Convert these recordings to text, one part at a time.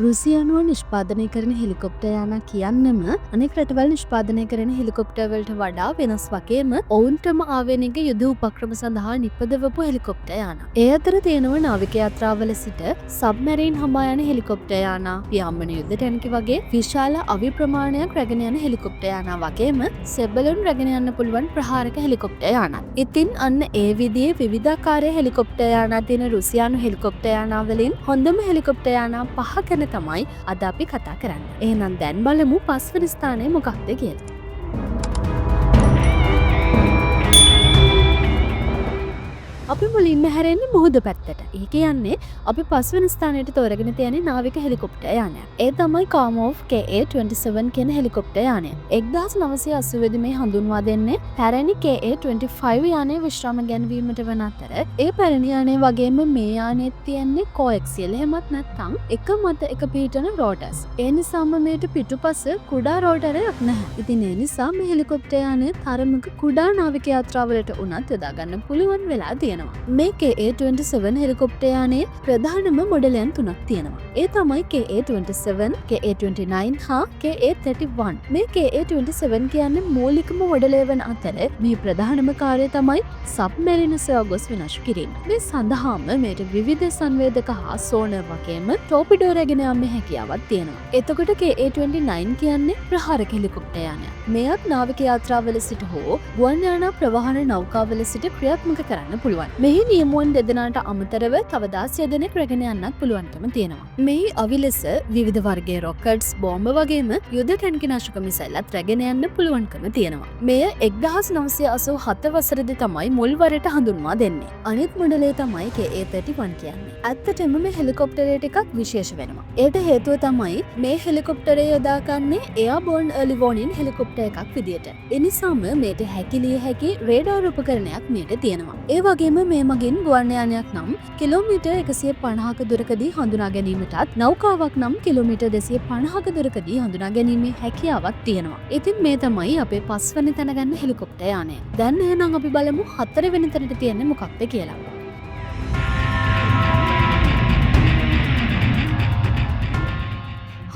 රුසියානුව නිෂ්පාදනය කරන හෙලිකොප්ටර් යාන කියන්නම අනෙක් රටවල් නිෂ්පාදනය කරන හෙලිකොප්ටර් වලට වඩා වෙනස් වගේම ඔවුන්ටම ආවේනික යුද උපක්‍රම සඳහා නිපදවපු හෙලිකොප්ටර් යාන. ඒ අතර තියෙනවා නාවික යාත්‍රාවල සිට සබ්මැරීන් හඹා යන හෙලිකොප්ටර් යාන, පියාඹන යුද ටැංකි වගේ විශාල අවි ප්‍රමාණයක් රැගෙන යන හෙලිකොප්ටර් යාන වගේම සෙබළුන් රැගෙන යන්න පුළුවන් ප්‍රහාරක හෙලිකොප්ටර් යාන. ඉතින් අන්න ඒ විදිහේ විවිධාකාරයේ හෙලිකොප්ටර් යාන තියෙන රුසියානු හෙලිකොප්ටර් යාන වලින් හොඳම හෙලිකොප්ටර් යාන 5 ගැන තමයි අද අපි කතා කරන්න. එහෙනම් දැන් බලමු 5 වෙනි ස්ථානය මොකක්ද කියලා. අපි මුලින්ම හැරෙන්නේ මුහුද පැත්තට. ඒ කියන්නේ අපි 5 වෙනි ස්ථානයට තෝරගෙන තියෙන නාවික හෙලිකොප්ටර් යානය. ඒ තමයි Kamov Ka-27 කියන හෙලිකොප්ටර් යානය. 1980 දී මේ හඳුන්වා දෙන්නේ පැරණි Ka-25 යානයේ විශ්‍රාම ගැනීමට වන අතර ඒ පැරණි යානය වගේම මේ යානයේ තියෙන්නේ coaxial එහෙමත් නැත්නම් එක මත එක පිහිටන රෝටර්ස්. ඒ නිසාම මේට පිටුපස කුඩා රෝටරයක් නැහැ. ඉතින් ඒ නිසා මේ හෙලිකොප්ටර් යානය තරමක කුඩා නාවික යාත්‍රාවලට උනත් යොදා ගන්න පුළුවන් වෙලා තියෙනවා. මේ Ka-27 හෙලිකොප්ටර් යානයේ ප්‍රධානම මොඩලයන් 3ක් තියෙනවා. ඒ තමයි Ka-27, Ka-29 හා Ka-31. මේ Ka-27 කියන්නේ මූලිකම මොඩලය වන අතර මේ ප්‍රධානම කාර්යය තමයි සබ්මැරින සොයා ගොස් විනාශ කිරීම. මේ සඳහාම මේට විවිධ සංවේදක හා සෝනර් වගේම ටෝපිඩෝ රැගෙන යාමේ හැකියාවක් තියෙනවා. එතකොට Ka-29 කියන්නේ ප්‍රහාරක හෙලිකොප්ටර් යානයක්. මෙයත් නාවික යාත්‍රාවල සිට හෝ ගුවන් යානා ප්‍රවාහන නෞකාවල සිට ක්‍රියාත්මක කරන්න පුළුවන්. මෙහි නියමුවන් දෙදෙනාට අමතරව තව 16 දෙනෙක් රැගෙන යන්නත් පුළුවන්කම තියෙනවා. මෙහි අවි ලෙස විවිධ වර්ගයේ රොකට්ස්, බෝම්බ වගේම යුද ටැංකි නාශක මිසයිල්ලත් රැගෙන යන්න පුළුවන්කම තියෙනවා. මෙය 1987 වසරේදී තමයි මුල් වරට හඳුන්වා දෙන්නේ. අනිත් මොඩලය තමයි Ka-31 කියන්නේ. ඇත්තටම මේ හෙලිකොප්ටරේ ටිකක් විශේෂ වෙනවා. ඒට හේතුව තමයි මේ හෙලිකොප්ටරේ යොදාගන්නේ එයාබෝර්න් early warning හෙලිකොප්ටර් එකක් විදියට. ඒ නිසාම මේට හැකිලිය හැකි රේඩාර් උපකරණයක් මේට තියෙනවා. ඒ වගේම මේ මගින් ගුවන් යානයක් නම් කිලෝමීටර් 150ක දුරකදී හඳුනා ගැනීමටත් නෞකාවක් නම් කිලෝමීටර් 250ක දුරකදී හඳුනා ගැනීමේ හැකියාවක් තියෙනවා. ඉතින් මේ තමයි අපේ 5 වෙනි තැන ගන්න හෙලිකොප්ටර් යානය. දැන් එහෙනම් අපි බලමු 4 වෙනි තැනට තියෙන්නේ මොකක්ද කියලා.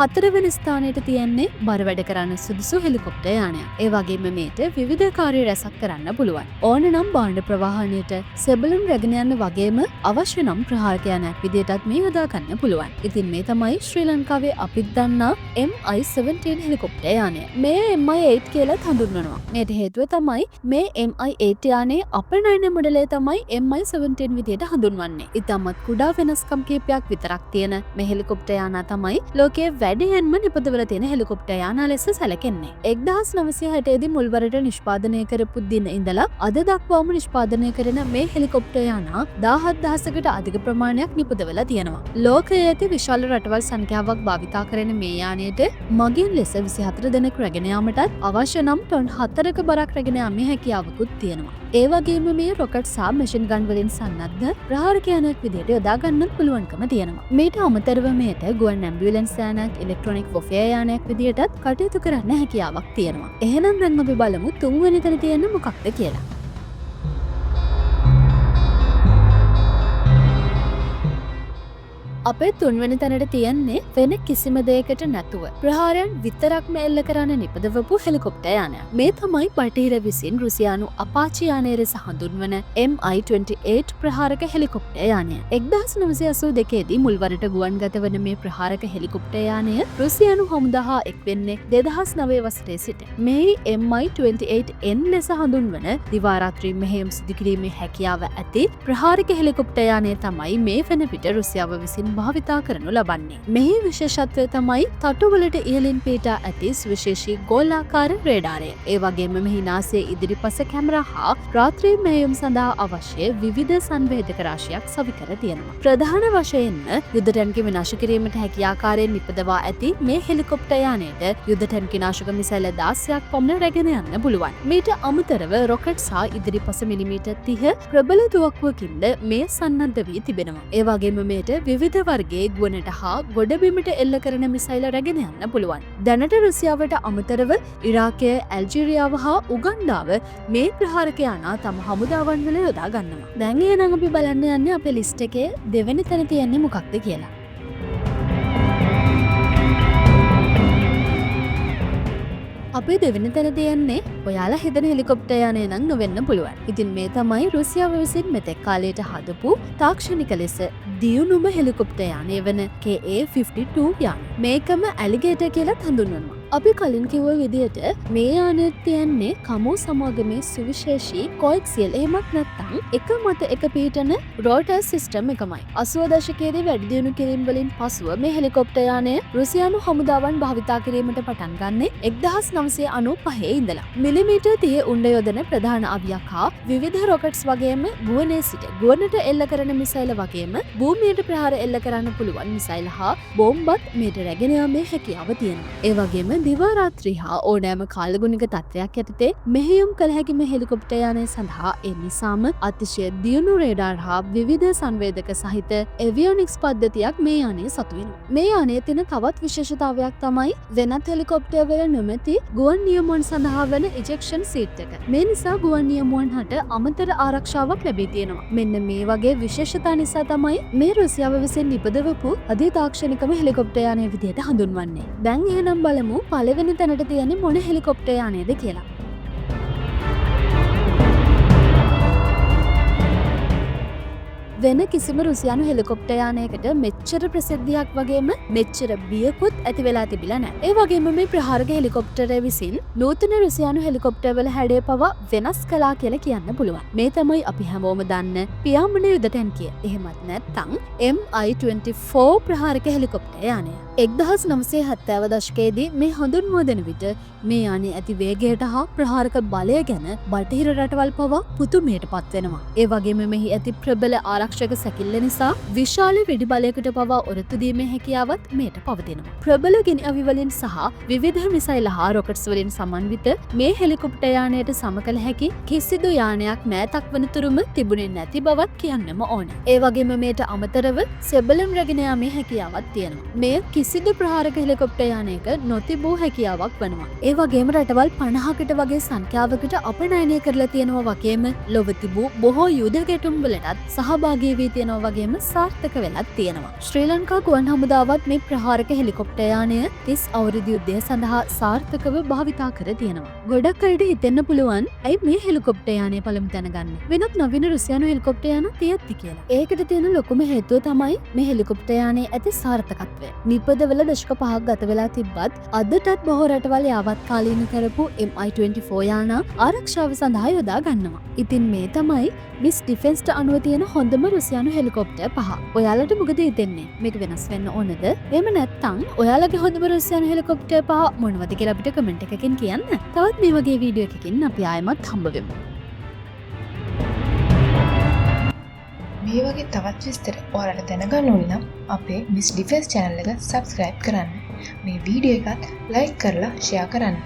4 වෙනි ස්ථානයට තියෙන්නේ බර වැඩ කරන්න සුදුසු හෙලිකොප්ටර් යානයක්. ඒ වගේම මේට විවිධ කාර්ය රැසක් කරන්න පුළුවන්. ඕන නම් භාණ්ඩ ප්‍රවාහනයට සෙබළුන් රැගෙන යන්න වගේම අවශ්‍ය නම් ප්‍රහාරක යානයක් විදියටත් මේ යොදා ගන්න පුළුවන්. ඉතින් මේ තමයි ශ්‍රී ලංකාවේ අපිත් දන්නා Mi-17 හෙලිකොප්ටර් යානය. මේ Mi-8 කියලා හඳුන්වනවා. මේට හේතුව තමයි මේ Mi-8 යානයේ අපනයන මොඩලය තමයි Mi-17 විදියට හඳුන්වන්නේ. ඉතාමත් කුඩා වෙනස්කම් කිහිපයක් විතරක් තියෙන මේ හෙලිකොප්ටර් යානා තමයි ලෝකයේ වැඩියෙන්ම නිපදවල තියෙන හෙලිකොප්ටර් යානා ලෙස සැලකෙන්නේ. 1960 දී මුල්වරට නිෂ්පාදනය කරපු දින ඉඳලා අද දක්වාම නිෂ්පාදනය කරන මේ හෙලිකොප්ටර් යානා 17000කට අධික ප්‍රමාණයක් නිපදවලා තියෙනවා. ලෝකයේ ඇති විශාල රටවල් සංඛ්‍යාවක් භාවිතා කරන මේ යානයට මගින් ලෙස 24 දෙනෙක් රැගෙන යාමටත් අවශ්‍ය නම් ටොන් 4ක බරක් රැගෙන යාමේ හැකියාවකුත් තියෙනවා. ඒ වගේම මේ රොකට් සහ මැෂින් ගන් වලින් සන්නද්ධ ප්‍රහාරක යානයක් විදියට යොදා ගන්නත් පුළුවන්කම තියෙනවා. මේට අමතරව මේට ගුවන් ඇම්බියුලන්ස් යානයක්, ඉලෙක්ට්‍රොනික වොෆෙයාර් යානයක් විදියටත් කටයුතු කරන්න හැකියාවක් තියෙනවා. එහෙනම් දැන් අපි බලමු 3 වෙනි තැන තියෙන්නේ මොකක්ද කියලා. අපේ 3 වෙනි තැනට තියෙන්නේ වෙන කිසිම දෙයකට නැතුව ප්‍රහාරයන් විතරක්ම එල්ල කරන්න නිපදවපු හෙලිකොප්ටර් යානයක්. මේ තමයි බටහිර විසින් රුසියානු අපාචි යානය ලෙස හඳුන්වන Mi-28 ප්‍රහාරක හෙලිකොප්ටර් යානය. 1982 දී මුල්වරට ගුවන්ගත වන මේ ප්‍රහාරක හෙලිකොප්ටර් යානය රුසියානු හමුදා හා එක් වෙන්නේ 2009 වසරේ සිට. මේ Mi-28N ලෙස හඳුන්වන දිවා රාත්‍රී මෙහෙයුම් සිදු කිරීමේ හැකියාව ඇති ප්‍රහාරක හෙලිකොප්ටර් යානය තමයි මේ වෙන විට රුසියාව විසින් භාවිතා කරනු ලබන්නේ. මෙහි විශේෂත්වය තමයි තටුවලට ඉහළින් පිහිටා ඇති සුවිශේෂී ගෝලාකාර රේඩාරය. ඒ වගේම මෙහි නාසයේ ඉදිරිපස කැමරා හා රාත්‍රී මෙහෙයුම් සඳහා අවශ්‍ය විවිධ සංවේදක රාශියක් සවිකර තියෙනවා. ප්‍රධාන වශයෙන්ම යුද ටැංකි විනාශ කිරීමට හැකි ආකාරයෙන් නිපදවා ඇති මේ හෙලිකොප්ටර් යානයට යුද ටැංකි නාශක මිසයිල් 16ක් පමණ රැගෙන යන්න පුළුවන්. මීට අමතරව රොකට් සහ ඉදිරිපස මිලිමීටර් 30 ප්‍රබල තුවක්කුවකින්ද මේ සන්නද්ධ වී තිබෙනවා. ඒ වගේම මේට විවිධ වර්ගයේ ගුවනට හා ගොඩබිමට එල්ල කරන මිසයිල රැගෙන යන්න පුළුවන්. දැනට රුසියාවට අමතරව ඉරාකය, ඇල්ජීරියාව හා උගන්ඩාව මේ ප්‍රහාරක යානා තම හමුදාවන් වල යොදා ගන්නවා. දැන් එහෙනම් අපි බලන්න යන්නේ අපේ ලිස්ට් එකේ දෙවෙනි තැන තියෙන්නේ මොකක්ද කියලා. අපේ දෙවෙනි තැන තියන්නේ ඔයාලා හිතන හෙලිකොප්ටර් යානය නම් නොවෙන්න පුළුවන්. ඉතින් මේ තමයි රුසියාව විසින් මෙතෙක් කාලයට හදපු තාක්ෂණික ලෙස දියුණුම හෙලිකොප්ටර් යානය වන KA-52 යාන. මේකම ඇලිගේටර් කියලා හඳුන්වනවා. අපි කලින් කිව්ව විදිහට මේ යානය තියන්නේ කමු සමාගමේ සුවිශේෂී කොඑක්සියල් එහෙමත් නැත්නම් එක මත එක පිහිටන රෝටර් සිස්ටම් එකමයි. 80 දශකයේදී වැඩි දියුණු කිරීම වලින් පසුව මේ හෙලිකොප්ටර් යානය රුසියානු හමුදාවන් භාවිතා කිරීමට පටන් ගන්නේ 1995 ඉඳලා. මිලිමීටර් 30 උණ්ඩ යොදන ප්‍රධාන අවියක් හා විවිධ රොකට්ස් වගේම ගුවනේ සිට ගුවනට එල්ල කරන මිසයිල වගේම භූමියට ප්‍රහාර එල්ල කරන්න පුළුවන් මිසයිල් හා බෝම්බත් මේට රැගෙන යාමේ හැකියාව තියෙනවා. ඒ වගේම දිවාරාත්‍රී හා ඕනෑම කාලගුණික තත්ත්වයක් යටතේ මෙහෙයුම් කළ හැකි මේ හෙලිකොප්ටර් යානය සඳහා ඒ නිසාම අතිශය දියුණු රේඩාර් හා විවිධ සංවේදක සහිත එවියොනික්ස් පද්ධතියක් මේ යානයේ සතු වෙනවා. මේ යානයේ තියෙන තවත් විශේෂතාවයක් තමයි වෙනත් හෙලිකොප්ටර් වල නොමැති ගුවන් නියමුවන් සඳහා වන ඉජෙක්ෂන් සීට් එක. මේ නිසා ගුවන් නියමුවන් හට අමතර ආරක්ෂාවක් ලැබී තියෙනවා. මෙන්න මේ වගේ විශේෂතා නිසා තමයි මේ රුසියාව විසින් නිපදවපු අධි තාක්ෂණිකම හෙලිකොප්ටර් යානය විදිහට හඳුන්වන්නේ. දැන් එහෙනම් බලමු පළවෙනි තැනට තියෙන්නේ මොන හෙලිකොප්ටර් යානයද කියලා. වෙන කිසිම රුසියානු හෙලිකොප්ටර් යානයකට මෙච්චර ප්‍රසිද්ධියක් වගේම මෙච්චර බියකුත් ඇති වෙලා තිබිලා නැහැ. ඒ වගේම මේ ප්‍රහාරක හෙලිකොප්ටරය විසින් නූතන රුසියානු හෙලිකොප්ටර් වල හැඩය පවා වෙනස් කළා කියලා කියන්න පුළුවන්. මේ තමයි අපි හැමෝම දන්න පියාඹන යුද ටැංකිය. එහෙමත් නැත්නම් Mi-24 ප්‍රහාරක හෙලිකොප්ටර් යානය. 1970 දශකයේදී මේ හඳුන්වා දෙන විට මේ යානයේ ඇති වේගයට හා ප්‍රහාරක බලය ගැන බටහිර රටවල් පවා පුදුමයට පත් වෙනවා. ඒ වගේම මෙහි ඇති ප්‍රබල ආරක්ෂක සැකිල්ල නිසා විශාල වෙඩි බලයකට පවා ඔරොත්තු දීමේ හැකියාවත් මේට පවතිනවා. ප්‍රබල ගිනි අවි වලින් සහ විවිධ මිසයිල් හා රොකට්ස් වලින් සමන්විත මේ හෙලිකොප්ටර් යානයට සමකල හැකි කිසිදු යානයක් මෑතක් වනතුරුම තිබුණේ නැති බවත් කියන්නම ඕන. ඒ වගේම මේට අමතරව සෙබළම් රැගෙන යාමේ හැකියාවක් තියෙනවා. මෙය කිසිදු ප්‍රහාරක හෙලිකොප්ටර් යානයක නොතිබූ හැකියාවක් වනවා. ඒ වගේම රටවල් 50කට වගේ සංඛ්‍යාවකට අපනයනය කරලා තියෙනවා වගේම ලොව තිබූ බොහෝ යුද ගැටුම් වලටත් සහභාගී වී තියෙනවා වගේම සාර්ථක වෙලත් තියෙනවා. ශ්‍රී ලංකා ගුවන් හමුදාවත් මේ ප්‍රහාරක හෙලිකොප්ටර් යානය 30 අවුරුදු යුද්ධය සඳහා සාර්ථකව භාවිතා කර තියෙනවා. ගොඩක් අයට හිතෙන්න පුළුවන් ඇයි මේ හෙලිකොප්ටර් යානය පළමු තැනගන්නේ? වෙනත් නවීන රුසියානු හෙලිකොප්ටර් යාන තියෙද්දි කියලා. ඒකට තියෙන ලොකුම හේතුව තමයි මේ හෙලිකොප්ටර් යානයේ ඇති සාර්ථකත්වය. නිපදවල දශක 5ක් ගත වෙලා තිබ්බත් අදටත් බොහෝ රටවල් යාවත් කාලීන කරපු Mi-24 යාන ආරක්ෂාව සඳහා යොදා ගන්නවා. ඉතින් මේ තමයි මිස් ඩිෆෙන්ස්ට අනුව තියෙන හොඳම රුසියානු හෙලිකොප්ටර් 5. ඔයාලට මොකද හිතෙන්නේ? මේක වෙනස් වෙන්න ඕනද? එහෙම නැත්නම් ඔයාලගේ හොඳම රුසියානු හෙලිකොප්ටර් 5 මොනවද කියලා අපිට කමෙන්ට් එකකින් කියන්න. තවත් මේ වගේ වීඩියෝ එකකින් අපි ආයෙමත් හම්බ වෙමු. මේ වගේ තවත් විස්තර ඔයාලට දැනගන්න ඕන නම් අපේ මිස් ඩිෆෙන්ස් channel එක subscribe කරන්න. මේ වීඩියෝ එකත් like කරලා share කරන්න.